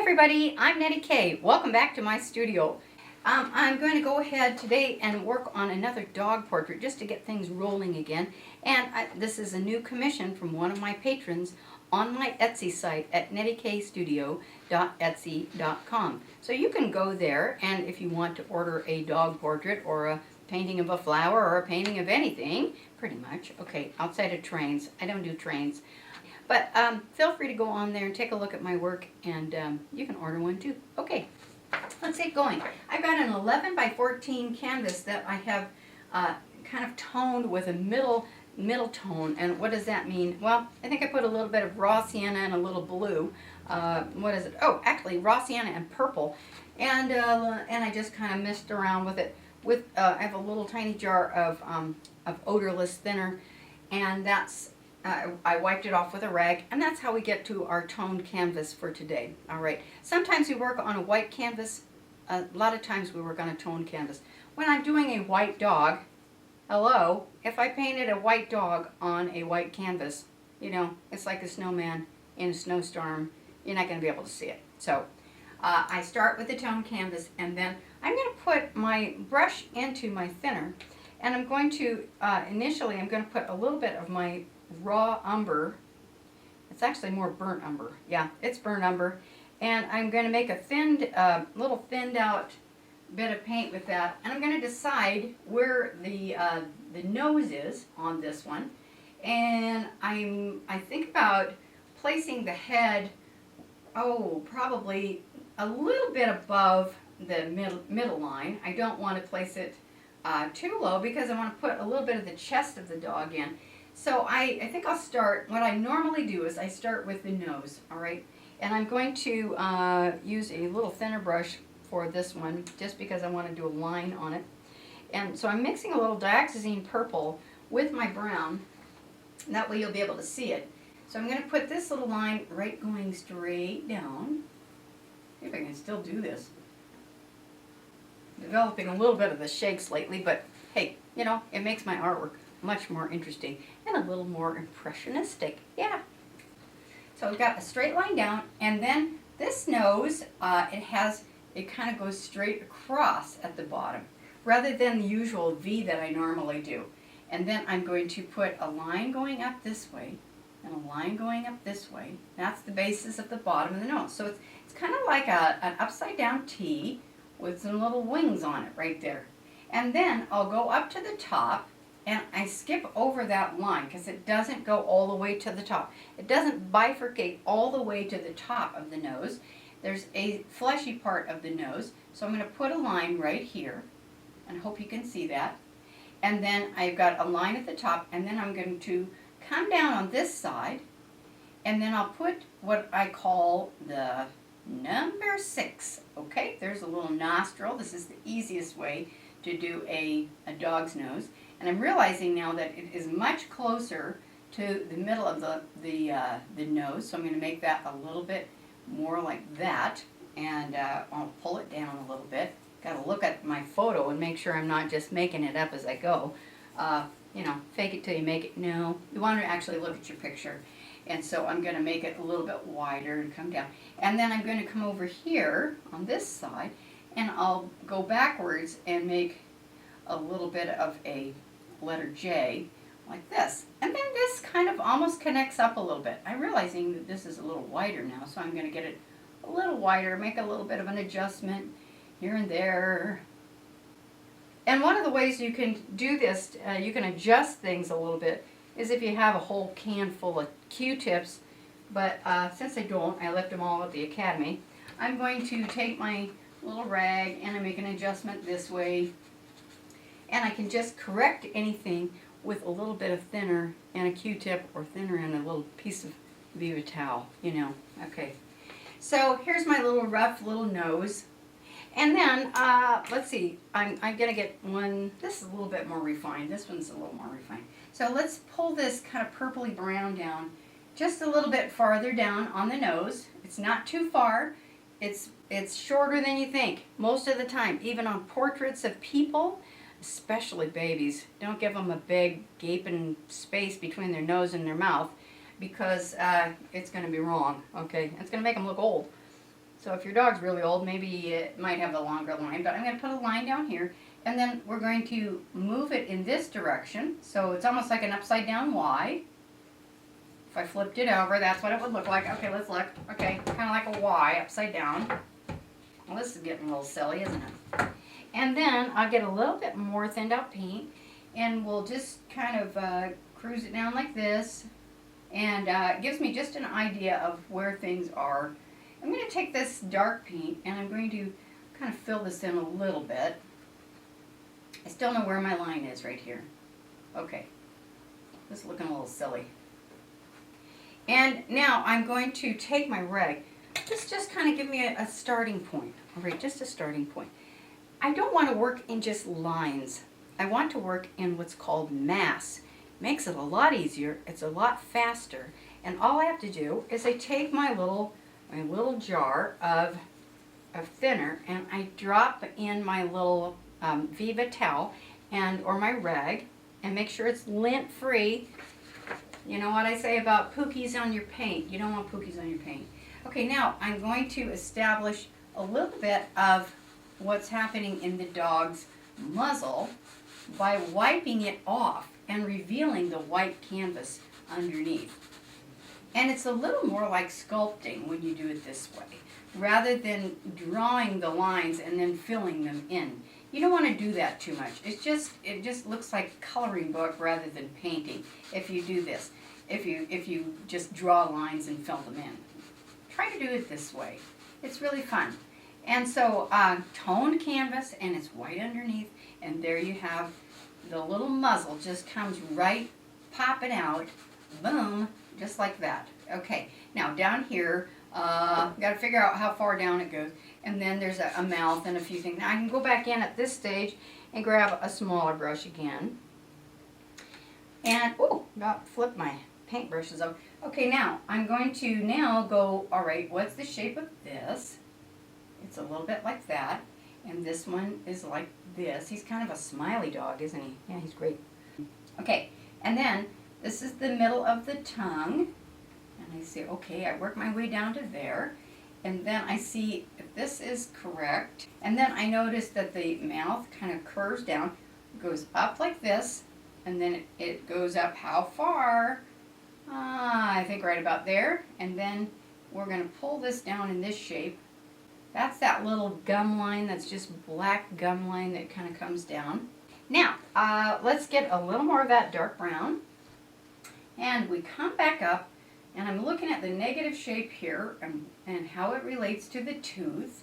everybody, I'm Nettie Kaye. Welcome back to my studio. I'm going to go ahead today and work on another dog portrait just to get things rolling again. And this is a new commission from one of my patrons on my Etsy site at nettiekstudio.etsy.com. So you can go there, and if you want to order a dog portrait or a painting of a flower or a painting of anything, pretty much. Okay, outside of trains. I don't do trains. But feel free to go on there and take a look at my work, and you can order one too. Okay, let's get going. I've got an 11 by 14 canvas that I have kind of toned with a middle tone. And what does that mean? Well, I think I put a little bit of raw sienna and a little blue. What is it? Oh, actually raw sienna and purple. And I just kind of messed around with it. I have a little tiny jar of odorless thinner, and that's I wiped it off with a rag, and that's how we get to our toned canvas for today. All right. Sometimes we work on a white canvas. A lot of times we work on a toned canvas. When I'm doing a white dog, hello, if I painted a white dog on a white canvas, you know, it's like a snowman in a snowstorm. You're not going to be able to see it. So I start with the toned canvas, and then I'm going to put my brush into my thinner, and I'm going to, initially, I'm going to put a little bit of my raw umber. It's actually more burnt umber. Yeah, it's burnt umber. And I'm going to make a little thinned out bit of paint with that. And I'm going to decide where the nose is on this one. And I think about placing the head, probably a little bit above the middle line. I don't want to place it too low because I want to put a little bit of the chest of the dog in. So I think I'll start, what I normally do is I start with the nose, all right? And I'm going to use a little thinner brush for this one, just because I want to do a line on it. And so I'm mixing a little dioxazine purple with my brown, and that way you'll be able to see it. So I'm going to put this little line right going straight down. See if I can still do this. Developing a little bit of the shakes lately, but hey, you know, it makes my artwork much more interesting and a little more impressionistic. Yeah. So we've got a straight line down, and then this nose, it kind of goes straight across at the bottom rather than the usual V that I normally do. And then I'm going to put a line going up this way and a line going up this way. That's the basis of the bottom of the nose. So it's kind of like an upside down T with some little wings on it right there. And then I'll go up to the top, and I skip over that line because it doesn't go all the way to the top. It doesn't bifurcate all the way to the top of the nose. There's a fleshy part of the nose. So I'm going to put a line right here, and I hope you can see that. And then I've got a line at the top, and then I'm going to come down on this side, and then I'll put what I call the number 6. Okay, there's a little nostril. This is the easiest way to do a dog's nose. And I'm realizing now that it is much closer to the middle of the nose, so I'm going to make that a little bit more like that, and I'll pull it down a little bit. Got to look at my photo and make sure I'm not just making it up as I go. You know, fake it till you make it. No, you want to actually look at your picture. And so I'm going to make it a little bit wider and come down. And then I'm going to come over here on this side, and I'll go backwards and make a little bit of a letter J like this. And then this kind of almost connects up a little bit. I'm realizing that this is a little wider now, so I'm going to get it a little wider, make a little bit of an adjustment here and there. And one of the ways you can do this, you can adjust things a little bit, is if you have a whole can full of Q-tips. But since I don't, I left them all at the academy. I'm going to take my little rag and I make an adjustment this way. And I can just correct anything with a little bit of thinner and a Q-tip, or thinner and a little piece of Viva towel, you know. Okay. So here's my little rough little nose. And then, let's see, I'm going to get one, this is a little bit more refined. This one's a little more refined. So let's pull this kind of purpley brown down just a little bit farther down on the nose. It's not too far. It's shorter than you think most of the time, even on portraits of people. Especially babies. Don't give them a big gaping space between their nose and their mouth, because it's going to be wrong, okay? It's going to make them look old. So if your dog's really old, maybe it might have a longer line, but I'm going to put a line down here, and then we're going to move it in this direction, so it's almost like an upside down Y. If I flipped it over, that's what it would look like. Okay, let's look. Okay, kind of like a Y upside down. Well, this is getting a little silly, isn't it? And then I'll get a little bit more thinned out paint, and we'll just kind of cruise it down like this, and it gives me just an idea of where things are. I'm going to take this dark paint, and I'm going to kind of fill this in a little bit. I still know where my line is right here. Okay, this is looking a little silly. And now I'm going to take my rag. This just kind of give me a starting point. All right, just a starting point. I don't want to work in just lines. I want to work in what's called mass. Makes it a lot easier. It's a lot faster. And all I have to do is I take my little jar of thinner, and I drop in my little Viva towel or my rag, and make sure it's lint free. You know what I say about pookies on your paint. You don't want pookies on your paint. Okay, now I'm going to establish a little bit of what's happening in the dog's muzzle by wiping it off and revealing the white canvas underneath. And it's a little more like sculpting when you do it this way, rather than drawing the lines and then filling them in. You don't want to do that too much. It just looks like a coloring book rather than painting if you do this. If you just draw lines and fill them in. Try to do it this way. It's really fun. And so toned canvas, and it's white underneath, and there you have the little muzzle just comes right popping out. Boom, just like that. Okay, now down here, got to figure out how far down it goes. And then there's a mouth and a few things. Now I can go back in at this stage and grab a smaller brush again. And, oh, about flip my paintbrushes over. Okay, now I'm going to go, all right, what's the shape of this? It's a little bit like that. And this one is like this. He's kind of a smiley dog, isn't he? Yeah, he's great. Okay, and then this is the middle of the tongue. And I say, okay, I work my way down to there. And then I see if this is correct. And then I notice that the mouth kind of curves down, goes up like this, and then it goes up how far? I think right about there. And then we're going to pull this down in this shape. That's that little gum line, that's just black gum line that kind of comes down. Now, let's get a little more of that dark brown. And we come back up, and I'm looking at the negative shape here and how it relates to the tooth.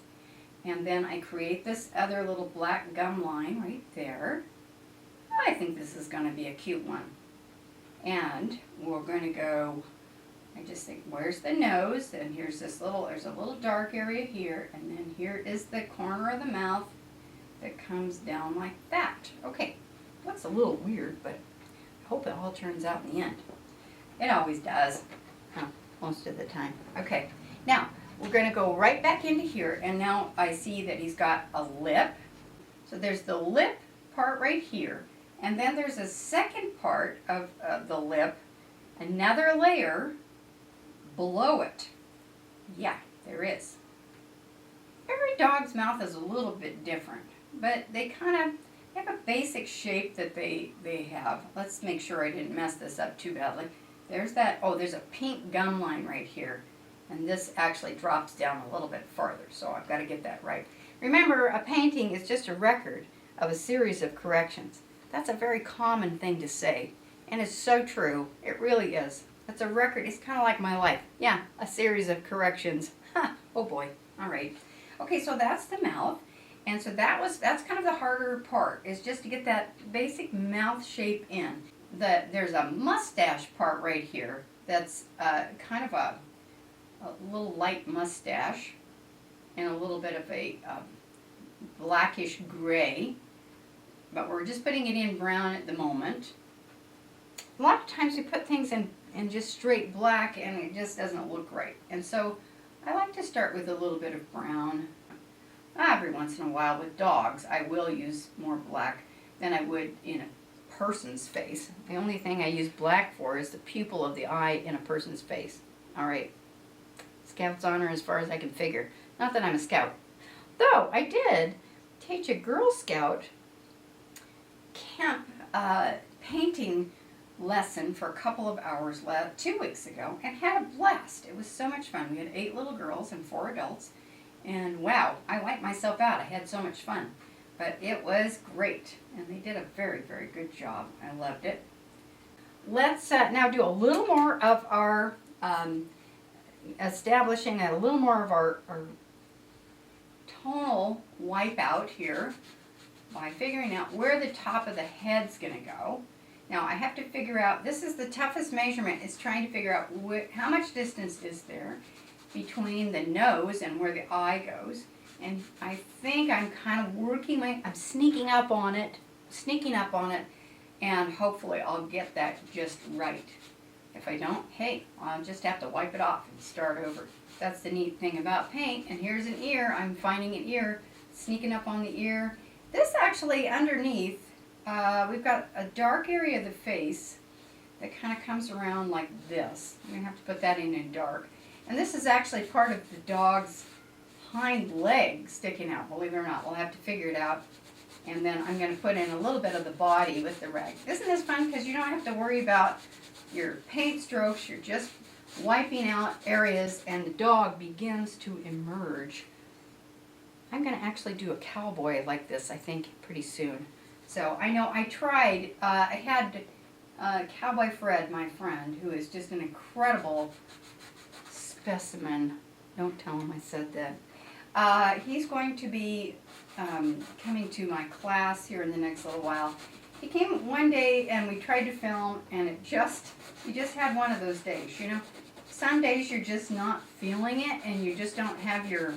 And then I create this other little black gum line right there. I think this is going to be a cute one. And we're going to go, I just think, where's the nose? And here's there's a little dark area here. And then here is the corner of the mouth that comes down like that. Okay, looks a little weird, but I hope it all turns out in the end. It always does, most of the time. Okay, now we're going to go right back into here. And now I see that he's got a lip. So there's the lip part right here. And then there's a second part of the lip, another layer below it. Yeah, there is. Every dog's mouth is a little bit different, but they have a basic shape that they have. Let's make sure I didn't mess this up too badly. There's that, there's a pink gum line right here, and this actually drops down a little bit farther, so I've got to get that right. Remember, a painting is just a record of a series of corrections. That's a very common thing to say, and it's so true. It really is. It's a record. It's kind of like my life. Yeah, a series of corrections. Oh boy. All right. Okay, so that's the mouth, and so that's kind of the harder part, is just to get that basic mouth shape in. There's a mustache part right here that's kind of a little light mustache and a little bit of a blackish gray. But we're just putting it in brown at the moment. A lot of times we put things in just straight black, and it just doesn't look right. And so I like to start with a little bit of brown. Every once in a while with dogs, I will use more black than I would in a person's face. The only thing I use black for is the pupil of the eye in a person's face. All right. Scout's honor as far as I can figure. Not that I'm a scout. Though I did teach a Girl Scout camp painting lesson for a couple of hours 2 weeks ago and had a blast. It was so much fun. We had 8 little girls and 4 adults, and wow, I wiped myself out. I had so much fun, but it was great, and they did a very, very good job. I loved it. Let's now do a little more of our establishing a little more of our tonal wipeout here by figuring out where the top of the head's going to go. Now I have to figure out, this is the toughest measurement, is trying to figure out how much distance is there between the nose and where the eye goes. And I think I'm kind of I'm sneaking up on it, and hopefully I'll get that just right. If I don't, hey, I'll just have to wipe it off and start over. That's the neat thing about paint. And here's an ear. I'm finding an ear, sneaking up on the ear. This actually underneath, we've got a dark area of the face that kind of comes around like this. I'm going to have to put that in dark. And this is actually part of the dog's hind leg sticking out, believe it or not. We'll have to figure it out. And then I'm going to put in a little bit of the body with the rag. Isn't this fun? Because you don't have to worry about your paint strokes. You're just wiping out areas and the dog begins to emerge. I'm going to actually do a cowboy like this, I think, pretty soon. So I know I tried, I had Cowboy Fred, my friend, who is just an incredible specimen. Don't tell him I said that. He's going to be coming to my class here in the next little while. He came one day and we tried to film, and he just had one of those days, you know. Some days you're just not feeling it and you just don't have your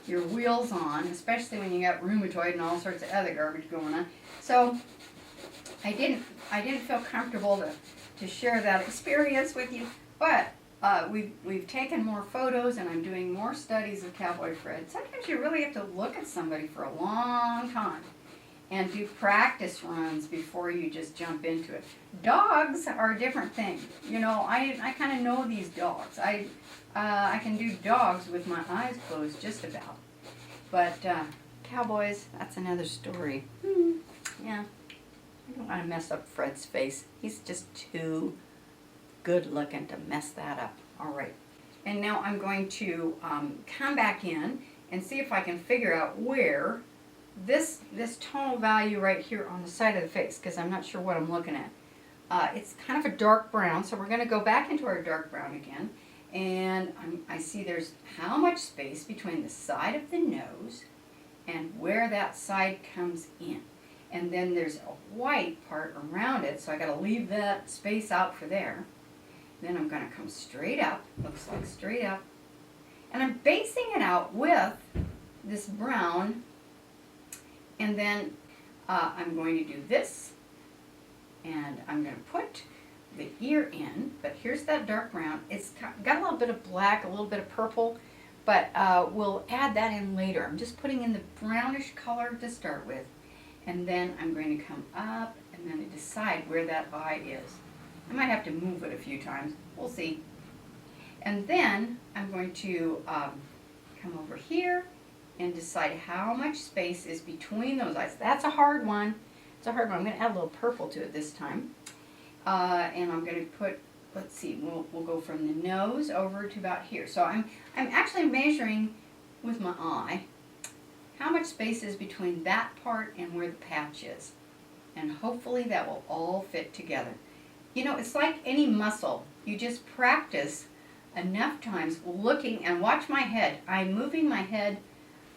wheels on, especially when you got rheumatoid and all sorts of other garbage going on. So I didn't feel comfortable to share that experience with you, but we've taken more photos and I'm doing more studies of Cowboy Fred. Sometimes you really have to look at somebody for a long time and do practice runs before you just jump into it. Dogs are a different thing. You know, I kind of know these dogs. I can do dogs with my eyes closed just about. But cowboys, that's another story. Yeah, I don't want to mess up Fred's face. He's just too good looking to mess that up. All right. And now I'm going to come back in and see if I can figure out where this tonal value right here on the side of the face, because I'm not sure what I'm looking at. It's kind of a dark brown, so we're going to go back into our dark brown again. And I see there's how much space between the side of the nose and where that side comes in. And then there's a white part around it, so I got to leave that space out for there. Then I'm going to come straight up, looks like straight up. And I'm basing it out with this brown. And then I'm going to do this, and I'm going to put the ear in, but here's that dark brown. It's got a little bit of black, a little bit of purple, but we'll add that in later. I'm just putting in the brownish color to start with, and then I'm going to come up and then decide where that eye is. I might have to move it a few times. We'll see. And then I'm going to come over here and decide how much space is between those eyes. That's a hard one. It's a hard one. I'm going to add a little purple to it this time. And I'm going to put, let's see, we'll go from the nose over to about here. So I'm actually measuring with my eye how much space is between that part and where the patch is. And hopefully that will all fit together. You know, it's like any muscle. You just practice enough times looking, and watch my head. I'm moving my head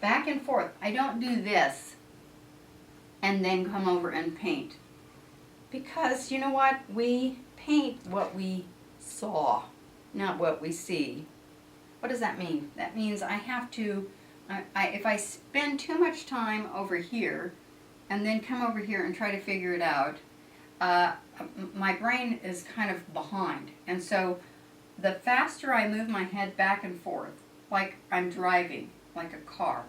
back and forth. I don't do this and then come over and paint. Because you know what? We paint what we saw, not what we see. What does that mean? That means I have to, if I spend too much time over here and then come over here and try to figure it out, my brain is kind of behind. And so the faster I move my head back and forth, like I'm driving, like a car,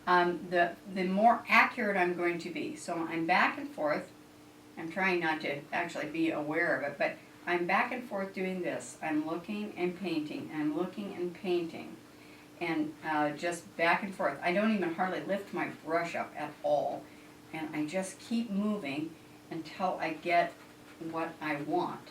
the more accurate I'm going to be. So I'm back and forth. I'm trying not to actually be aware of it, but I'm back and forth doing this. I'm looking and painting. I'm looking and painting. and just back and forth. I don't even hardly lift my brush up at all, and I just keep moving until I get what I want.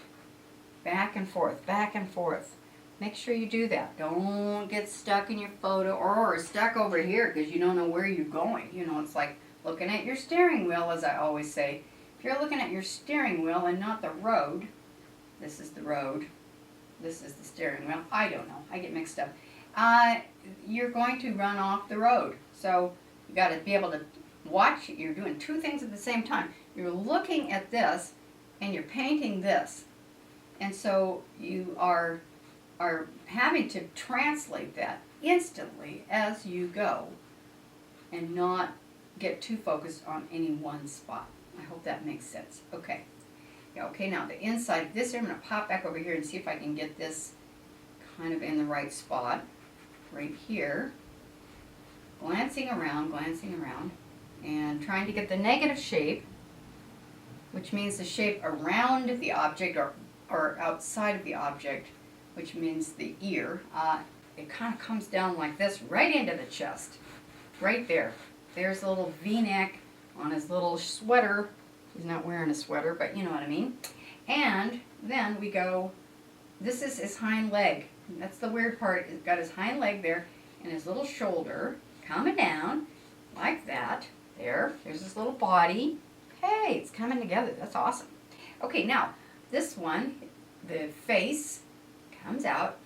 Back and forth, back and forth. Make sure you do that. Don't get stuck in your photo or stuck over here because you don't know where you're going. You know, it's like looking at your steering wheel, as I always say. If you're looking at your steering wheel and not the road, this is the road, this is the steering wheel. I don't know. I get mixed up. You're going to run off the road. So you got to be able to watch. You're doing two things at the same time. You're looking at this and you're painting this. And so you are having to translate that instantly as you go and not get too focused on any one spot. I hope that makes sense. Okay. Yeah, okay, now the inside of this, I'm going to pop back over here and see if I can get this kind of in the right spot. Right here. Glancing around, and trying to get the negative shape, which means the shape around the object or outside of the object, which means the ear. It kind of comes down like this right into the chest. Right there. There's a little V-neck on his little sweater. He's not wearing a sweater, but you know what I mean. And then we go, this is his hind leg. That's the weird part. He's got his hind leg there and his little shoulder coming down like that. There's his little body. Hey, it's coming together. That's awesome. Okay, now this one, the face comes out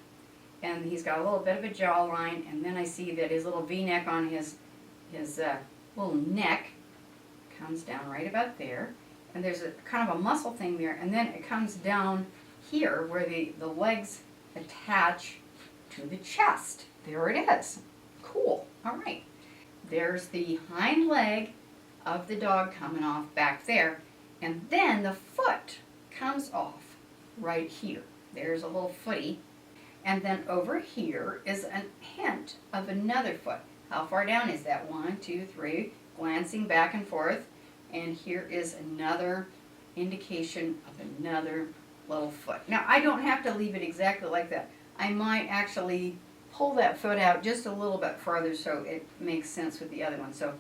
and he's got a little bit of a jawline, and then I see that his little V-neck on his little neck comes down right about there, and there's a kind of a muscle thing there, and then it comes down here where the legs attach to the chest. There it is. Cool. All right. There's the hind leg of the dog coming off back there, and then the foot comes off right here. There's a little footy, and then over here is a hint of another foot. How far down is that? 1, 2, 3, glancing back and forth, and here is another indication of another little foot. Now, I don't have to leave it exactly like that. I might actually pull that foot out just a little bit farther so it makes sense with the other one. So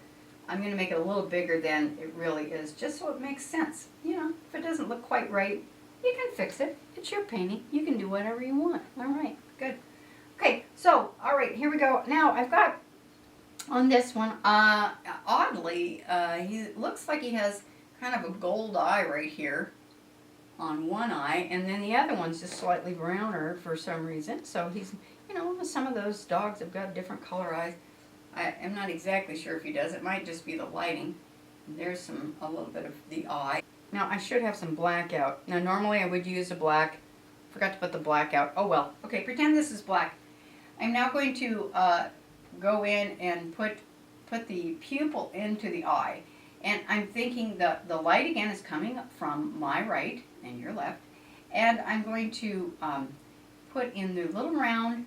I'm going to make it a little bigger than it really is, just so it makes sense. You know, if it doesn't look quite right, you can fix it. It's your painting. You can do whatever you want. All right, good. Okay, so, all right, here we go. Now, I've got on this one, oddly, he looks like he has kind of a gold eye right here on one eye, and then the other one's just slightly browner for some reason. So he's, you know, some of those dogs have got different color eyes. I'm not exactly sure if he does. It might just be the lighting. There's a little bit of the eye. Now, I should have some black out. Now, normally I would use a black. Forgot to put the black out. Oh, well. Okay, pretend this is black. I'm now going to go in and put the pupil into the eye. And I'm thinking the light, again, is coming from my right and your left. And I'm going to put in the little round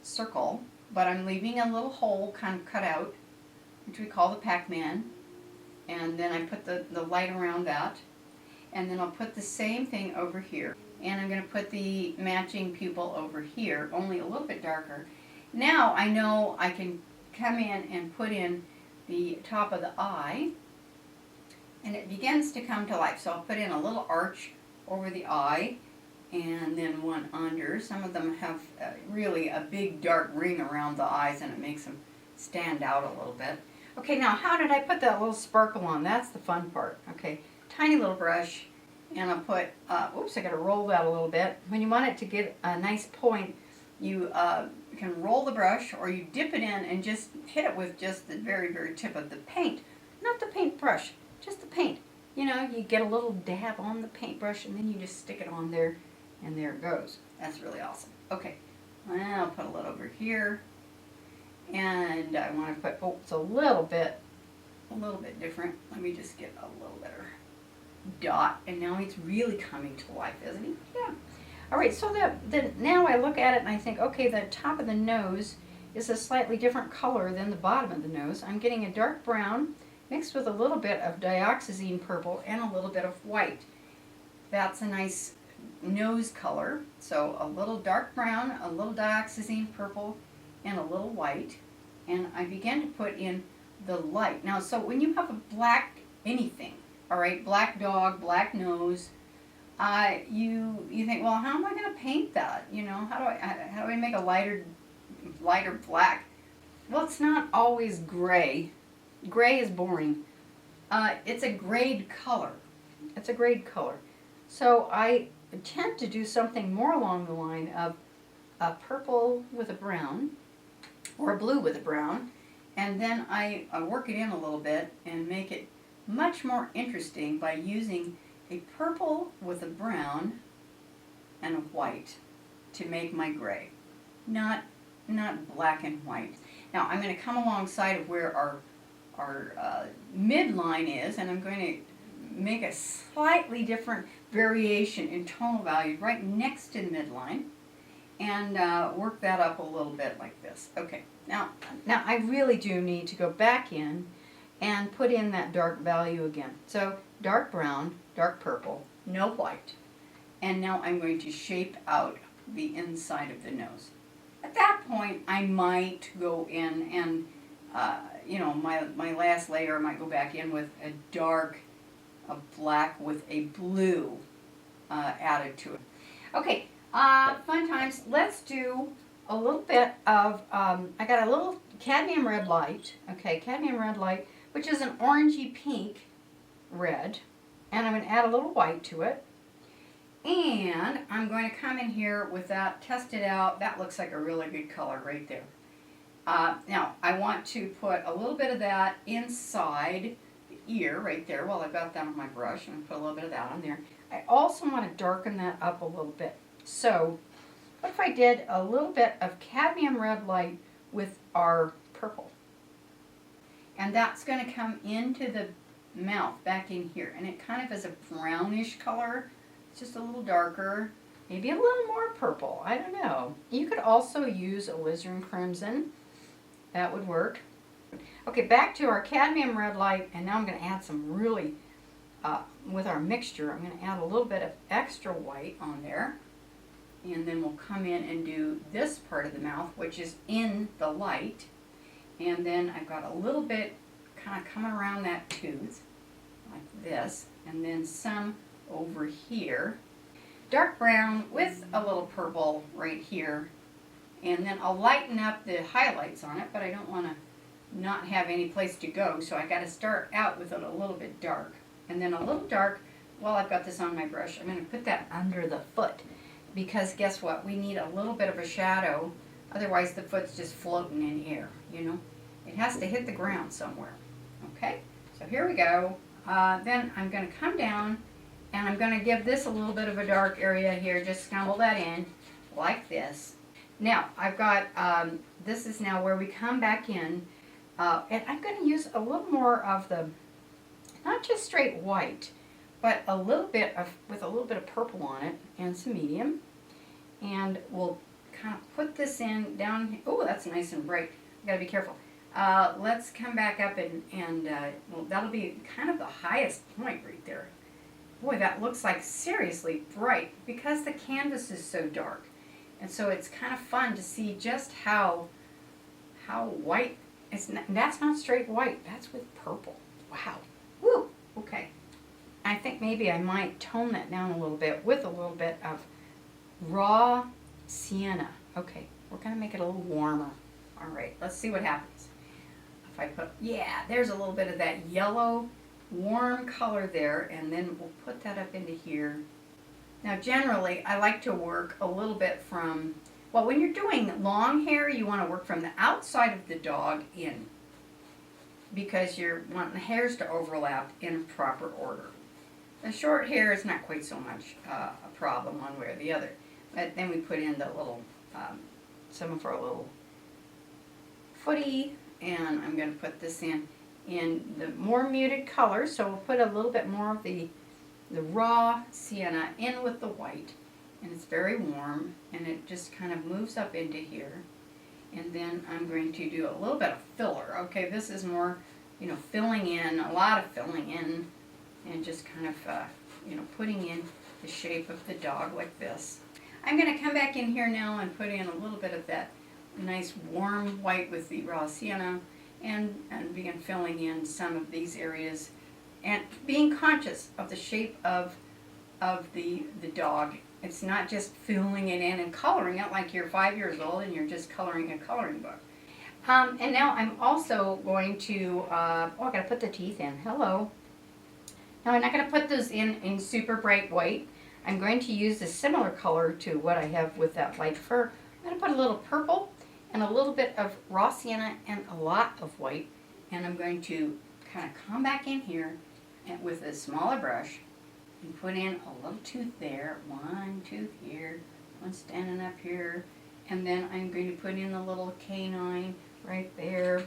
circle, but I'm leaving a little hole kind of cut out, which we call the Pac-Man. And then I put the light around that. And then I'll put the same thing over here. And I'm going to put the matching pupil over here, only a little bit darker. Now I know I can come in and put in the top of the eye, and it begins to come to life. So I'll put in a little arch over the eye, and then one under. Some of them have really a big dark ring around the eyes, and it makes them stand out a little bit. Okay, now how did I put that little sparkle on? That's the fun part. Okay, tiny little brush, and I'll put, oops, I got to roll that a little bit. When you want it to get a nice point, you can roll the brush, or you dip it in and just hit it with just the very, very tip of the paint. Not the paintbrush, just the paint. You know, you get a little dab on the paintbrush, and then you just stick it on there, and there it goes. That's really awesome. Okay, I'll put a little over here, and I want to put, oh, it's a little bit different. Let me just get a little better dot, and now he's really coming to life, isn't he? Yeah. All right, so now I look at it and I think, okay, the top of the nose is a slightly different color than the bottom of the nose. I'm getting a dark brown mixed with a little bit of dioxazine purple and a little bit of white. That's a nice nose color. So a little dark brown, a little dioxazine purple, and a little white, and I began to put in the light. Now, so when you have a black anything, all right, black dog, black nose, you think, well, how am I going to paint that? You know, how do I make a lighter black? Well, it's not always gray. Gray is boring. It's a grade color. It's a grade color. So I tend to do something more along the line of a purple with a brown, or a blue with a brown, and then I work it in a little bit and make it much more interesting by using a purple with a brown and a white to make my gray, not black and white. Now I'm going to come alongside of where our midline is, and I'm going to make a slightly different variation in tonal value right next to the midline, and work that up a little bit like this. Okay, now I really do need to go back in and put in that dark value again. So dark brown, dark purple, no white. And now I'm going to shape out the inside of the nose. At that point, I might go in and, my last layer, I might go back in with a black with a blue added to it. Okay, fun times. Let's do a little bit of, I got a little cadmium red light, okay, cadmium red light, which is an orangey pink red, and I'm going to add a little white to it. And I'm going to come in here with that, test it out. That looks like a really good color right there. Now, I want to put a little bit of that inside the ear right there. Well, I've got that on my brush. I'm going to put a little bit of that on there. I also want to darken that up a little bit. So, what if I did a little bit of cadmium red light with our purple? And that's going to come into the mouth back in here. And it kind of is a brownish color. It's just a little darker. Maybe a little more purple. I don't know. You could also use alizarin crimson. That would work. Okay, back to our cadmium red light. And now I'm going to add some really, with our mixture, I'm going to add a little bit of extra white on there. And then we'll come in and do this part of the mouth, which is in the light. And then I've got a little bit kind of coming around that tooth, like this. And then some over here. Dark brown with a little purple right here. And then I'll lighten up the highlights on it, but I don't want to not have any place to go. So I got to start out with it a little bit dark. And then a little dark, while I've got this on my brush, I'm going to put that under the foot. Because guess what? We need a little bit of a shadow. Otherwise the foot's just floating in air, you know. It has to hit the ground somewhere. Okay? So here we go. Then I'm going to come down and I'm going to give this a little bit of a dark area here. Just scumble that in like this. Now, I've got, this is now where we come back in. And I'm going to use a little more of the, not just straight white, but a little bit of, with a little bit of purple on it and some medium. And we'll kind of put this in down. Oh, that's nice and bright. I've got to be careful. Let's come back up and well, that'll be kind of the highest point right there. Boy, that looks like seriously bright because the canvas is so dark. And so it's kind of fun to see just how white, that's not straight white, that's with purple. Wow. Woo, okay. I think maybe I might tone that down a little bit with a little bit of raw sienna. Okay, we're going to make it a little warmer. All right, let's see what happens. If I put, yeah, there's a little bit of that yellow, warm color there, and then we'll put that up into here. Now, generally, I like to work a little bit from, well, when you're doing long hair, you want to work from the outside of the dog in, because you're wanting the hairs to overlap in proper order. The short hair is not quite so much a problem one way or the other. But then we put in the little, some of our little footy, and I'm going to put this in the more muted color. So we'll put a little bit more of the raw sienna in with the white. And it's very warm, and it just kind of moves up into here. And then I'm going to do a little bit of filler. Okay, this is more, you know, filling in, a lot of filling in. And just kind of, putting in the shape of the dog like this. I'm going to come back in here now and put in a little bit of that nice warm white with the raw sienna, and begin filling in some of these areas and being conscious of the shape of the dog. It's not just filling it in and coloring it like you're 5 years old and you're just coloring a coloring book. And now I'm also going to, I gotta put the teeth in, hello. Now I'm not gonna put those in super bright white. I'm going to use a similar color to what I have with that light fur. I'm gonna put a little purple and a little bit of raw sienna and a lot of white. And I'm going to kind of come back in here and with a smaller brush and put in a little tooth there, one tooth here, one standing up here, and then I'm going to put in a little canine right there.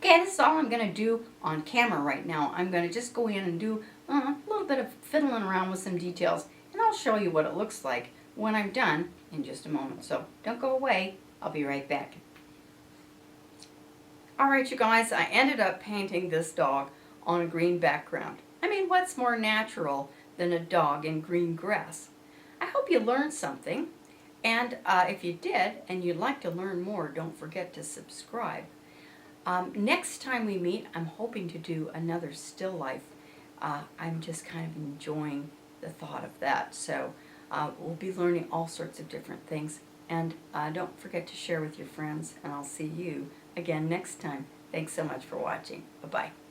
Okay, this is all I'm going to do on camera right now. I'm going to just go in and do a little bit of fiddling around with some details, and I'll show you what it looks like when I'm done in just a moment. So don't go away. I'll be right back. Alright, you guys, I ended up painting this dog on a green background. I mean, what's more natural than a dog in green grass? I hope you learned something, and if you did and you'd like to learn more, don't forget to subscribe. Next time we meet, I'm hoping to do another still life. I'm just kind of enjoying the thought of that. So we'll be learning all sorts of different things. And don't forget to share with your friends, and I'll see you again next time. Thanks so much for watching. Bye-bye.